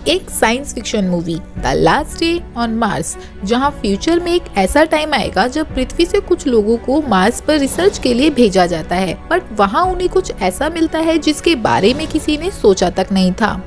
एक science fiction movie the last day on Mars, जहां future में एक ऐसा टाइम आएगा जब पृथ्वी से कुछ लोगों को मार्स पर रिसर्च के लिए भेजा जाता है, बट वहां उन्हें कुछ ऐसा मिलता है जिसके बारे में किसी ने सोचा तक नहीं था।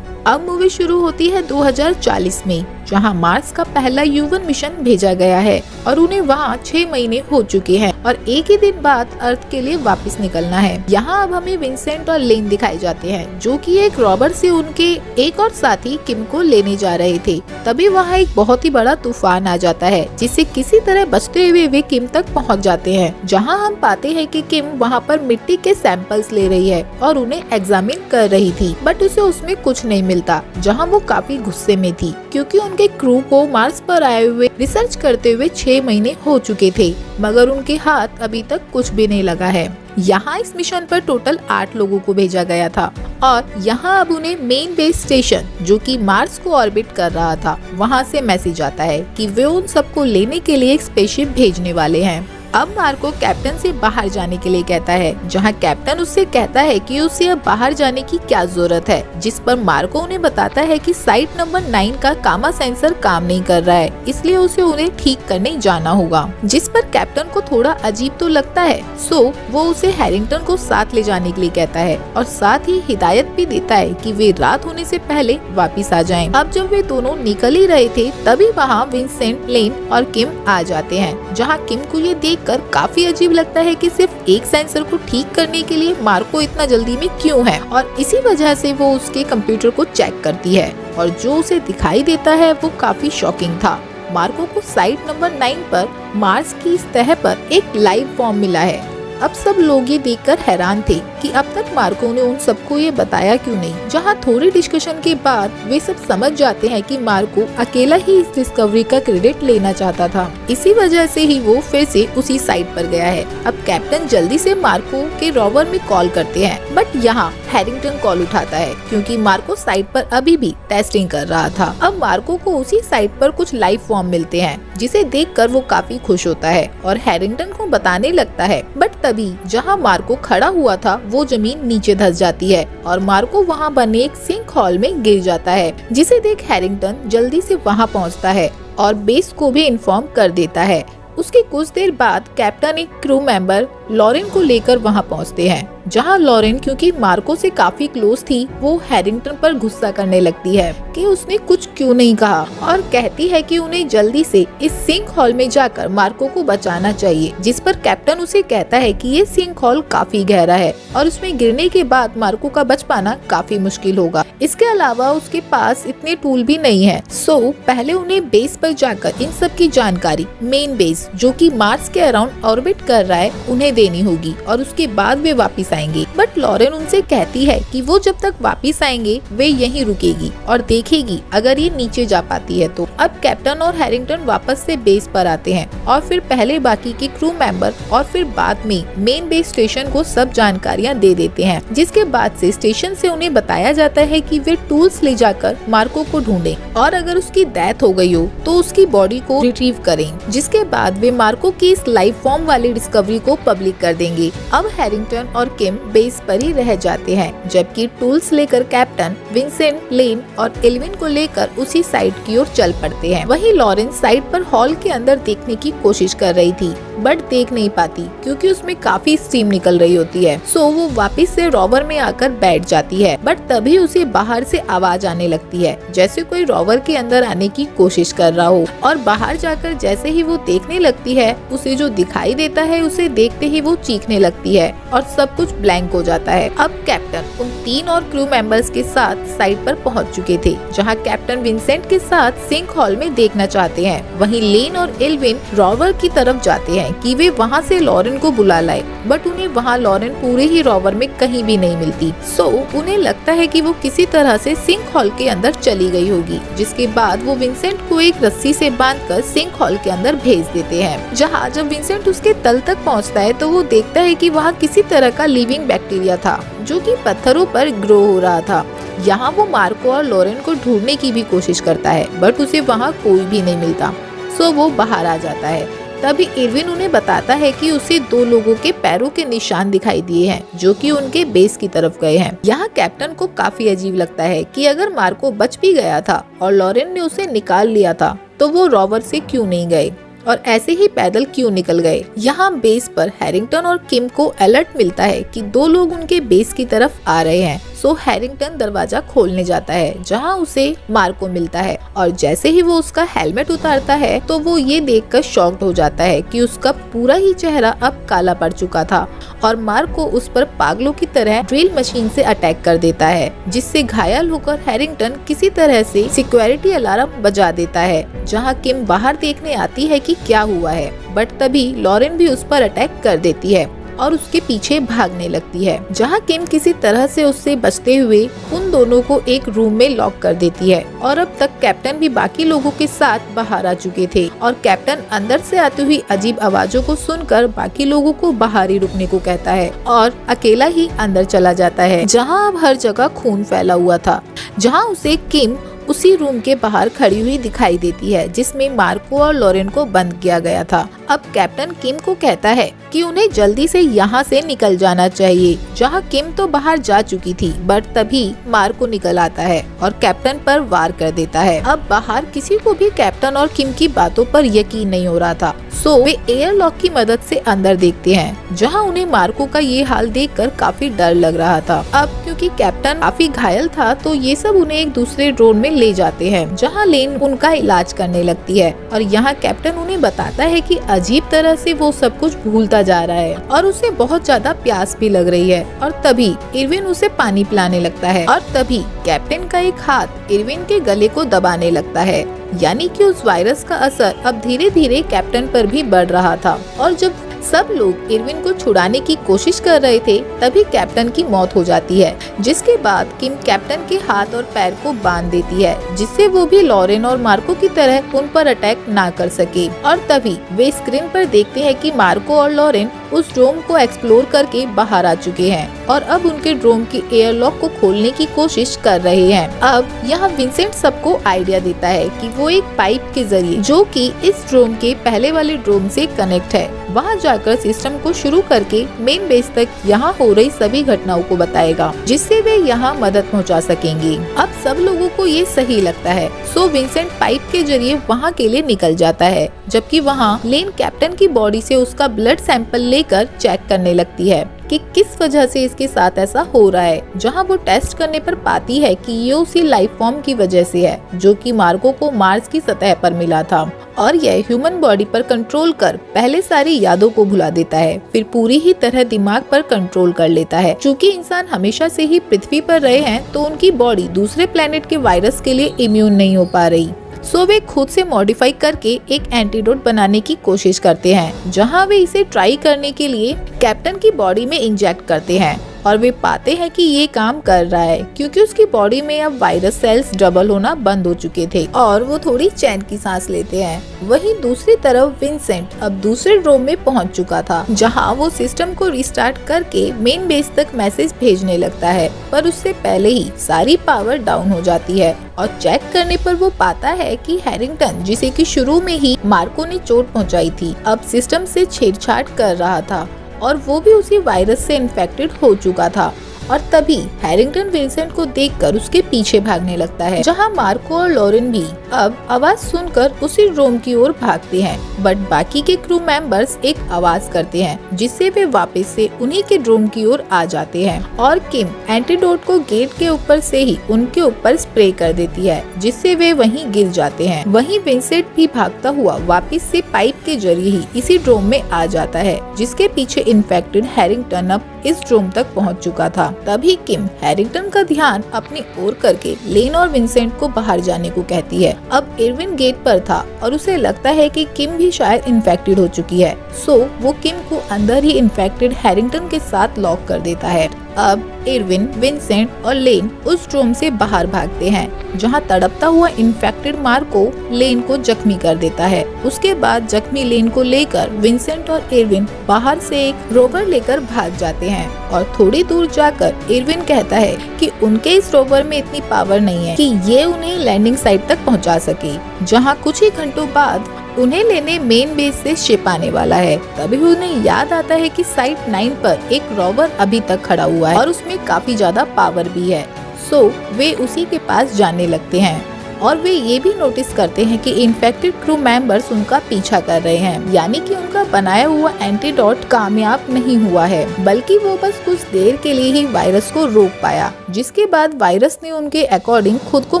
अब मूवी शुरू होती है 2040 में, जहां मार्स का पहला ह्यूमन मिशन भेजा गया है और उन्हें वहां 6 महीने हो चुके हैं और एक ही दिन बाद अर्थ के लिए वापस निकलना है। यहाँ अब हमें विंसेंट और लेन दिखाए जाते हैं, जो कि एक रॉबर से उनके एक और साथी किम को लेने जा रहे थे। तभी वहाँ एक बहुत ही बड़ा तूफान आ जाता है, जिससे किसी तरह बचते हुए वे किम तक पहुँच जाते हैं, जहाँ हम पाते हैं कि किम वहाँ पर मिट्टी के सैंपल्स ले रही है और उन्हें एग्जामिन कर रही थी, बट उसे उसमें कुछ नहीं मिलता, जहाँ वो काफी गुस्से में थी क्योंकि उनके क्रू को मार्स पर आए हुए रिसर्च करते हुए 6 महीने हो चुके थे, मगर उनके हाथ अभी तक कुछ भी नहीं लगा है। यहाँ इस मिशन पर टोटल 8 लोगों को भेजा गया था और यहाँ अब उन्हें मेन बेस स्टेशन, जो कि मार्स को ऑर्बिट कर रहा था, वहाँ से मैसेज आता है कि वे उन सबको लेने के लिए एक स्पेसशिप भेजने वाले हैं। अब मार्को कैप्टन से बाहर जाने के लिए कहता है, जहां कैप्टन उससे कहता है कि उसे अब बाहर जाने की क्या जरूरत है, जिस पर मार्को उन्हें बताता है कि साइट नंबर 9 का कामा सेंसर काम नहीं कर रहा है, इसलिए उसे उन्हें ठीक करने जाना होगा। जिस पर कैप्टन को थोड़ा अजीब तो लगता है, सो वो उसे हैरिंगटन को साथ ले जाने के लिए कहता है और साथ ही हिदायत भी देता है कि वे रात होने से पहले वापिस आ जाएं। अब जब वे दोनों निकल ही रहे थे, तभी वहाँ विंसेंट, लेन और किम आ जाते हैं, जहाँ किम को ये देखकर काफी अजीब लगता है कि सिर्फ एक सेंसर को ठीक करने के लिए मार्को इतना जल्दी में क्यों है, और इसी वजह से वो उसके कंप्यूटर को चेक करती है और जो उसे दिखाई देता है वो काफी शॉकिंग था। मार्को को साइट नंबर 9 पर मार्स की सतह पर एक लाइव फॉर्म मिला है। अब सब लोग ये देखकर हैरान थे कि अब तक मार्को ने उन सबको ये बताया क्यों नहीं। जहाँ थोड़ी डिस्कशन के बाद वे सब समझ जाते हैं कि मार्को अकेला ही इस डिस्कवरी का क्रेडिट लेना चाहता था, इसी वजह से ही वो फिर से उसी साइट पर गया है। अब कैप्टन जल्दी से मार्को के रोवर में कॉल करते हैं, बट यहाँ हैरिंगटन कॉल उठाता है क्योंकि मार्को साइट पर अभी भी टेस्टिंग कर रहा था। अब मार्को को उसी साइट पर कुछ लाइव फॉर्म मिलते हैं, जिसे देखकर वो काफी खुश होता है और हैरिंगटन को बताने लगता है, बट तभी जहां मार्को खड़ा हुआ था वो जमीन नीचे धंस जाती है और मार्को वहां बने एक सिंक हॉल में गिर जाता है, जिसे देख हैरिंगटन जल्दी से वहां पहुंचता है और बेस को भी इन्फॉर्म कर देता है। उसके कुछ देर बाद कैप्टन एक क्रू मेंबर लॉरेन को लेकर वहां पहुंचते हैं, जहां लॉरेन क्योंकि मार्को से काफी क्लोज थी, वो हैरिंगटन पर गुस्सा करने लगती है कि उसने कुछ क्यों नहीं कहा और कहती है कि उन्हें जल्दी से इस सिंक हॉल में जाकर मार्को को बचाना चाहिए। जिस पर कैप्टन उसे कहता है कि ये सिंक हॉल काफी गहरा है और उसमें गिरने के बाद मार्को का बच पाना काफी मुश्किल होगा। इसके अलावा उसके पास इतने टूल भी नहीं है, सो पहले उन्हें बेस पर जाकर इन सब की जानकारी मेन बेस, जो कि मार्स के अराउंड ऑर्बिट कर रहा है, उन्हें देनी होगी और उसके बाद वे वापस आएंगे। बट लॉरेन उनसे कहती है कि वो जब तक वापस आएंगे वे यहीं रुकेगी और देखेगी अगर ये नीचे जा पाती है तो। अब कैप्टन और हैरिंगटन वापस से बेस पर आते हैं और फिर पहले बाकी के क्रू मेंबर और फिर बाद में मेन बेस स्टेशन को सब जानकारियां दे देते हैं, जिसके बाद से स्टेशन से उन्हें बताया जाता है कि वे टूल्स ले जाकर मार्को को ढूंढें और अगर उसकी डेथ हो गई हो तो उसकी बॉडी को रिट्रीव करें। जिसके बाद वे मार्को की इस लाइव फॉर्म वाली डिस्कवरी को पब्लिक कर देंगे। अब हैरिंगटन और किम बेस पर ही रह जाते हैं, जबकि टूल्स लेकर कैप्टन, विंसेंट, लेन और एल्विन को लेकर उसी साइट की ओर चल पड़ते हैं। वहीं लॉरेन साइट पर हॉल के अंदर देखने की कोशिश कर रही थी, बट देख नहीं पाती क्योंकि उसमें काफी स्टीम निकल रही होती है, सो वो वापस से रोवर में आकर बैठ जाती है। बट तभी उसे बाहर से आवाज आने लगती है, जैसे कोई रोवर के अंदर आने की कोशिश कर रहा हो, और बाहर जाकर जैसे ही वो देखने लगती है, उसे जो दिखाई देता है उसे देखते ही वो चीखने लगती है और सब कुछ ब्लैंक हो जाता है। अब कैप्टन उन 3 और क्रू मेंबर्स के साथ साइट पर पहुंच चुके थे, जहां कैप्टन विंसेंट के साथ सिंक हॉल में देखना चाहते हैं। वहीं लेन और एल्विन रोवर की तरफ जाते हैं कि वे वहां से लॉरेन को बुला लाए, बट उन्हें वहां लॉरेन पूरे ही रोवर में कहीं भी नहीं मिलती, सो उन्हें लगता है कि वो किसी तरह से सिंक हॉल के अंदर चली गई होगी। जिसके बाद वो विंसेंट को एक रस्सी से बांधकर सिंक हॉल के अंदर भेज देते हैं, जहाँ जब विंसेंट उसके तल तक पहुँचता है तो वो देखता है कि वहाँ किसी तरह का लिविंग बैक्टीरिया था, जो कि पत्थरों पर ग्रो हो रहा था। यहाँ वो मार्को और लॉरेन को ढूंढने की भी कोशिश करता है, बट उसे वहाँ कोई भी नहीं मिलता, सो वो बाहर आ जाता है। तभी इरविन उन्हें बताता है कि उसे 2 लोगों के पैरों के निशान दिखाई दिए हैं जो कि उनके बेस की तरफ गए हैं। यहाँ कैप्टन को काफी अजीब लगता है कि अगर मार्को बच भी गया था और लॉरेन ने उसे निकाल लिया था तो वो रॉवर से क्यों नहीं गए और ऐसे ही पैदल क्यों निकल गए। यहाँ बेस पर हैरिंगटन और किम को अलर्ट मिलता है कि 2 लोग उनके बेस की तरफ आ रहे हैं। सो हैरिंगटन दरवाजा खोलने जाता है जहाँ उसे मार्को मिलता है और जैसे ही वो उसका हेलमेट उतारता है तो वो ये देखकर शॉक्ड हो जाता है कि उसका पूरा ही चेहरा अब काला पड़ चुका था और मार्को उस पर पागलों की तरह ड्रिल मशीन से अटैक कर देता है, जिससे घायल होकर हैरिंगटन किसी तरह से सिक्योरिटी अलार्म बजा देता है जहाँ किम बाहर देखने आती है कि क्या हुआ है। बट तभी लॉरेन भी उस पर अटैक कर देती है और उसके पीछे भागने लगती है, जहाँ किम किसी तरह से उससे बचते हुए उन दोनों को एक रूम में लॉक कर देती है। और अब तक कैप्टन भी बाकी लोगों के साथ बाहर आ चुके थे और कैप्टन अंदर से आती हुई अजीब आवाजों को सुनकर बाकी लोगों को बाहर ही रुकने को कहता है और अकेला ही अंदर चला जाता है, जहाँ अब हर जगह खून फैला हुआ था, जहाँ उसे किम उसी रूम के बाहर खड़ी हुई दिखाई देती है जिसमें मार्को और लॉरेन को बंद किया गया था। अब कैप्टन किम को कहता है कि उन्हें जल्दी से यहाँ से निकल जाना चाहिए, जहाँ किम तो बाहर जा चुकी थी। बट तभी मार्को निकल आता है और कैप्टन पर वार कर देता है। अब बाहर किसी को भी कैप्टन और किम की बातों पर यकीन नहीं हो रहा था, सो वे एयरलॉक की मदद से अंदर देखते हैं, जहाँ उन्हें मार्को का ये हाल देखकर काफी डर लग रहा था। अब क्योंकि कैप्टन काफी घायल था तो ये सब उन्हें एक दूसरे ड्रोन में ले जाते हैं, जहाँ लेन उनका इलाज करने लगती है और यहाँ कैप्टन उन्हें बताता है कि अजीब तरह से वो सब कुछ भूलता जा रहा है और उसे बहुत ज्यादा प्यास भी लग रही है। और तभी इरविन उसे पानी पिलाने लगता है और तभी कैप्टन का एक हाथ इरविन के गले को दबाने लगता है, यानी कि उस वायरस का असर अब धीरे धीरे कैप्टन पर भी बढ़ रहा था। और जब सब लोग इरविन को छुड़ाने की कोशिश कर रहे थे तभी कैप्टन की मौत हो जाती है, जिसके बाद किम कैप्टन के हाथ और पैर को बांध देती है, जिससे वो भी लॉरेन और मार्को की तरह उन पर अटैक ना कर सके। और तभी वे स्क्रीन पर देखते हैं कि मार्को और लॉरेन उस ड्रोन को एक्सप्लोर करके बाहर आ चुके हैं और अब उनके ड्रोन की एयरलॉक को खोलने की कोशिश कर रहे हैं। अब यहाँ विंसेंट सबको आइडिया देता है कि वो एक पाइप के जरिए, जो कि इस ड्रोन के पहले वाले ड्रोन से कनेक्ट है, वहाँ जाकर सिस्टम को शुरू करके मेन बेस तक यहाँ हो रही सभी घटनाओं को बताएगा, जिससे वे यहाँ मदद पहुँचा सकेंगे। अब सब लोगों को ये सही लगता है, सो विंसेंट पाइप के जरिए वहाँ के लिए निकल जाता है, जबकि वहाँ लेन कैप्टन की बॉडी से उसका ब्लड सैंपल लेकर चेक करने लगती है कि किस वजह से इसके साथ ऐसा हो रहा है, जहां वो टेस्ट करने पर पाती है कि ये उसी लाइफ फॉर्म की वजह से है जो कि मार्को को मार्स की सतह पर मिला था और यह ह्यूमन बॉडी पर कंट्रोल कर पहले सारी यादों को भुला देता है, फिर पूरी ही तरह दिमाग पर कंट्रोल कर लेता है। चूँकि इंसान हमेशा से ही पृथ्वी पर रहे हैं तो उनकी बॉडी दूसरे प्लेनेट के वायरस के लिए इम्यून नहीं हो पा रही, सो वे खुद से मॉडिफाई करके एक एंटीडोट बनाने की कोशिश करते हैं, जहां वे इसे ट्राई करने के लिए कैप्टन की बॉडी में इंजेक्ट करते हैं और वे पाते हैं कि ये काम कर रहा है, क्योंकि उसकी बॉडी में अब वायरस सेल्स डबल होना बंद हो चुके थे और वो थोड़ी चैन की सांस लेते हैं। वहीं दूसरी तरफ विंसेंट अब दूसरे ड्रोन में पहुंच चुका था, जहां वो सिस्टम को रिस्टार्ट करके मेन बेस तक मैसेज भेजने लगता है, पर उससे पहले ही सारी पावर डाउन हो जाती है और चेक करने पर वो पाता है कि हैरिंगटन, जिसे कि शुरू में ही मार्को ने चोट पहुंचाई थी, अब सिस्टम से छेड़छाड़ कर रहा था और वो भी उसी वायरस से इन्फेक्टेड हो चुका था। और तभी हैरिंगटन विंसेंट को देखकर उसके पीछे भागने लगता है, जहां मार्को और लॉरेन भी अब आवाज सुनकर उसी ड्रोन की ओर भागते हैं। बट बाकी के क्रू मेंबर्स एक आवाज करते हैं, जिससे वे वापस से उन्हीं के ड्रोन की ओर आ जाते हैं और किम एंटीडोट को गेट के ऊपर से ही उनके ऊपर स्प्रे कर देती है, जिससे वे वहीं गिर जाते हैं। वहीं विंसेंट भी भागता हुआ वापस से पाइप के जरिए ही इसी ड्रोन में आ जाता है, जिसके पीछे इन्फेक्टेड हैरिंगटन अब इस ड्रोन तक पहुंच चुका था। तभी किम हैरिंगटन का ध्यान अपनी ओर करके लेन और विंसेंट को बाहर जाने को कहती है। अब इरविन गेट पर था और उसे लगता है कि किम भी शायद इन्फेक्टेड हो चुकी है, सो वो किम को अंदर ही इन्फेक्टेड हैरिंगटन के साथ लॉक कर देता है। अब इरविन, विंसेंट और लेन उस ड्रोन से बाहर भागते हैं, जहां तड़पता हुआ इन्फेक्टेड मार्को लेन को जख्मी कर देता है। उसके बाद जख्मी लेन को लेकर विंसेंट और इरविन बाहर से एक रोवर लेकर भाग जाते हैं और थोड़ी दूर जाकर इरविन कहता है कि उनके इस रोवर में इतनी पावर नहीं है कि ये उन्हें लैंडिंग साइट तक पहुंचा सके, जहां कुछ ही घंटों बाद उन्हें लेने मेन बेस से शिप आने वाला है। तभी उन्हें याद आता है कि साइट 9 पर एक रॉबर अभी तक खड़ा हुआ है और उसमें काफी ज्यादा पावर भी है। सो वे उसी के पास जाने लगते हैं और वे ये भी नोटिस करते हैं कि इन्फेक्टेड क्रू मेंबर्स उनका पीछा कर रहे हैं, यानी कि उनका बनाया हुआ एंटीडोट कामयाब नहीं हुआ है, बल्कि वो बस कुछ देर के लिए ही वायरस को रोक पाया, जिसके बाद वायरस ने उनके अकॉर्डिंग खुद को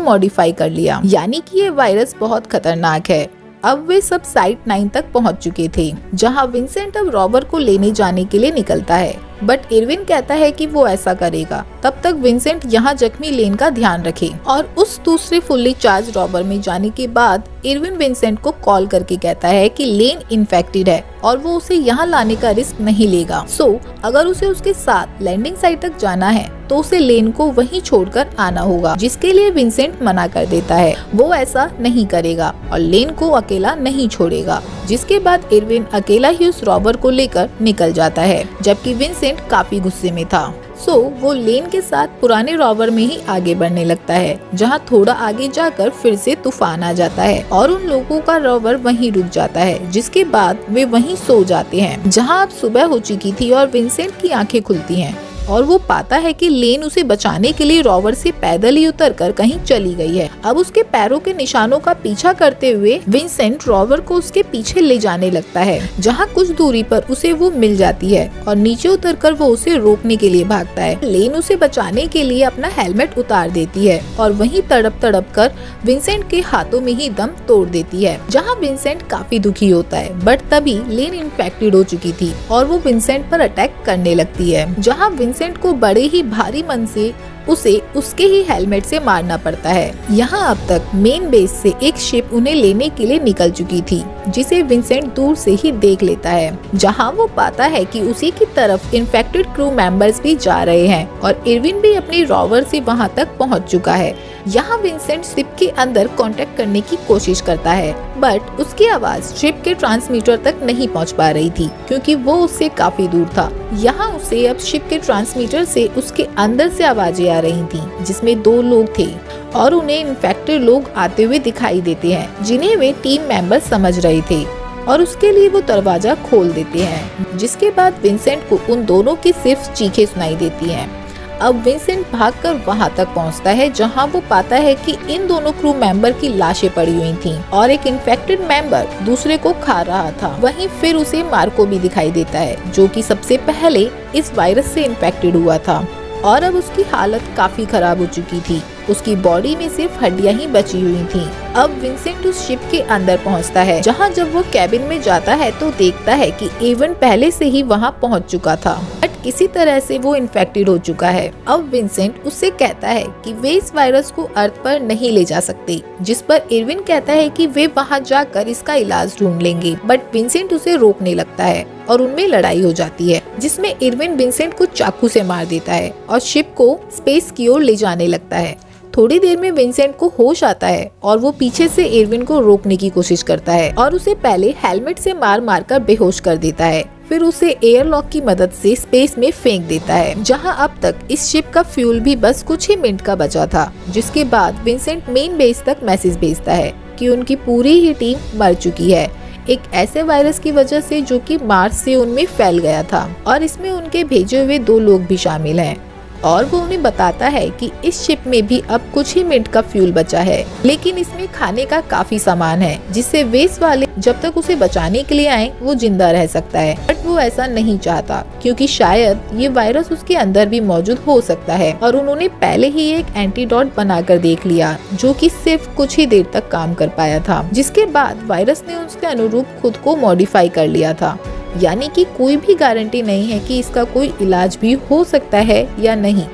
मॉडिफाई कर लिया, यानी कि ये वायरस बहुत खतरनाक है। अब वे सब साइट 9 तक पहुंच चुके थे, जहां विंसेंट अब रॉबर को लेने जाने के लिए निकलता है, बट इरविन कहता है कि वो ऐसा करेगा तब तक विंसेंट यहाँ जख्मी लेन का ध्यान रखे। और उस दूसरे फुल्ली चार्ज रॉबर में जाने के बाद इरविन विंसेंट को कॉल करके कहता है कि लेन इन्फेक्टेड है और वो उसे यहाँ लाने का रिस्क नहीं लेगा। सो अगर उसे उसके साथ लैंडिंग साइट तक जाना है तो उसे लेन को वहीं छोड़कर आना होगा, जिसके लिए विंसेंट मना कर देता है। वो ऐसा नहीं करेगा और लेन को अकेला नहीं छोड़ेगा, जिसके बाद इरविन अकेला ही उस रॉबर को लेकर निकल जाता है, जबकि विंसेंट काफी गुस्से में था। सो वो लेन के साथ पुराने रॉबर में ही आगे बढ़ने लगता है, जहाँ थोड़ा आगे जाकर फिर से तूफान आ जाता है और उन लोगों का रॉबर वहीं रुक जाता है, जिसके बाद वे वहीं सो जाते हैं। जहाँ अब सुबह हो चुकी थी और विंसेंट की आंखें खुलती हैं और वो पाता है कि लेन उसे बचाने के लिए रॉवर से पैदल ही उतरकर कहीं चली गई है। अब उसके पैरों के निशानों का पीछा करते हुए विंसेंट रॉवर को उसके पीछे ले जाने लगता है, जहाँ कुछ दूरी पर उसे वो मिल जाती है और नीचे उतरकर वो उसे रोकने के लिए भागता है। लेन उसे बचाने के लिए अपना हेलमेट उतार देती है और वहीं तड़प तड़प कर विंसेंट के हाथों में ही दम तोड़ देती है, जहाँ विंसेंट काफी दुखी होता है। बट तभी लेन इन्फेक्टेड हो चुकी थी और वो विंसेंट पर अटैक करने लगती है, जहाँ विंसेंट को बड़े ही भारी मन से उसे उसके ही हेलमेट से मारना पड़ता है। यहाँ अब तक मेन बेस से एक शिप उन्हें लेने के लिए निकल चुकी थी, जिसे विंसेंट दूर से ही देख लेता है, जहाँ वो पाता है कि उसी की तरफ इन्फेक्टेड क्रू मेंबर्स भी जा रहे हैं और इरविन भी अपनी रॉवर से वहाँ तक पहुँच चुका है। यहाँ विंसेंट शिप के अंदर कांटेक्ट करने की कोशिश करता है, बट उसकी आवाज शिप के ट्रांसमीटर तक नहीं पहुँच पा रही थी, क्योंकि वो उससे काफी दूर था। यहाँ उसे अब शिप के ट्रांसमीटर से उसके अंदर से आवाजें आ रही थी, जिसमें 2 लोग थे और उन्हें इन्फेक्टेड लोग आते हुए दिखाई देते हैं, जिन्हें वे टीम मेंबर समझ रहे थे और उसके लिए वो दरवाजा खोल देते हैं, जिसके बाद विंसेंट को उन दोनों की सिर्फ चीखें सुनाई देती हैं। अब विंसेंट भागकर वहां तक पहुंचता है, जहां वो पाता है कि इन दोनों क्रू मेंबर की लाशें पड़ी हुई थीं और एक इन्फेक्टेड मेंबर दूसरे को खा रहा था। वहीं फिर उसे मार्को भी दिखाई देता है, जो कि सबसे पहले इस वायरस से इन्फेक्टेड हुआ था और अब उसकी हालत काफी खराब हो चुकी थी। उसकी बॉडी में सिर्फ हड्डियां ही बची हुई थीं। अब विंसेंट उस शिप के अंदर पहुंचता है, जहां जब वो कैबिन में जाता है तो देखता है कि एवन पहले से ही वहां पहुंच चुका था, बट किसी तरह से वो इन्फेक्टेड हो चुका है। अब विंसेंट उससे कहता है कि वे इस वायरस को अर्थ पर नहीं ले जा सकते, जिस पर इरविन कहता है कि वे वहां जाकर इसका इलाज ढूंढ लेंगे, बट विंसेंट उसे रोकने लगता है और उनमें लड़ाई हो जाती है, जिसमें इरविन विंसेंट को चाकू से मार देता है और शिप को स्पेस की ओर ले जाने लगता है। थोड़ी देर में विंसेंट को होश आता है और वो पीछे से इरविन को रोकने की कोशिश करता है और उसे पहले हेलमेट से मार मार कर बेहोश कर देता है, फिर उसे एयरलॉक की मदद से स्पेस में फेंक देता है, जहां अब तक इस शिप का फ्यूल भी बस कुछ ही मिनट का बचा था। जिसके बाद विंसेंट मेन बेस तक मैसेज भेजता है कि उनकी पूरी ही टीम मर चुकी है, एक ऐसे वायरस की वजह से जो कि मार्स से उनमें फैल गया था और इसमें उनके भेजे हुए 2 लोग भी शामिल हैं। और वो उन्हें बताता है कि इस शिप में भी अब कुछ ही मिनट का फ्यूल बचा है, लेकिन इसमें खाने का काफी सामान है, जिससे वेस वाले जब तक उसे बचाने के लिए आए वो जिंदा रह सकता है। बट वो ऐसा नहीं चाहता, क्योंकि शायद ये वायरस उसके अंदर भी मौजूद हो सकता है और उन्होंने पहले ही एक एंटीडोट बनाकर देख लिया, जो कि सिर्फ कुछ ही देर तक काम कर पाया था, जिसके बाद वायरस ने उसके अनुरूप खुद को मॉडिफाई कर लिया था। यानी कि कोई भी गारंटी नहीं है कि इसका कोई इलाज भी हो सकता है या नहीं।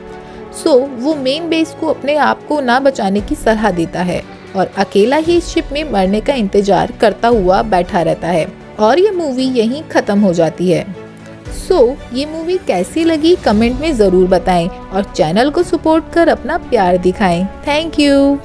सो वो मेन बेस को अपने आप को ना बचाने की सलाह देता है और अकेला ही इस शिप में मरने का इंतजार करता हुआ बैठा रहता है और ये मूवी यहीं खत्म हो जाती है। सो ये मूवी कैसी लगी कमेंट में जरूर बताएं और चैनल को सपोर्ट कर अपना प्यार दिखाएं। Thank you.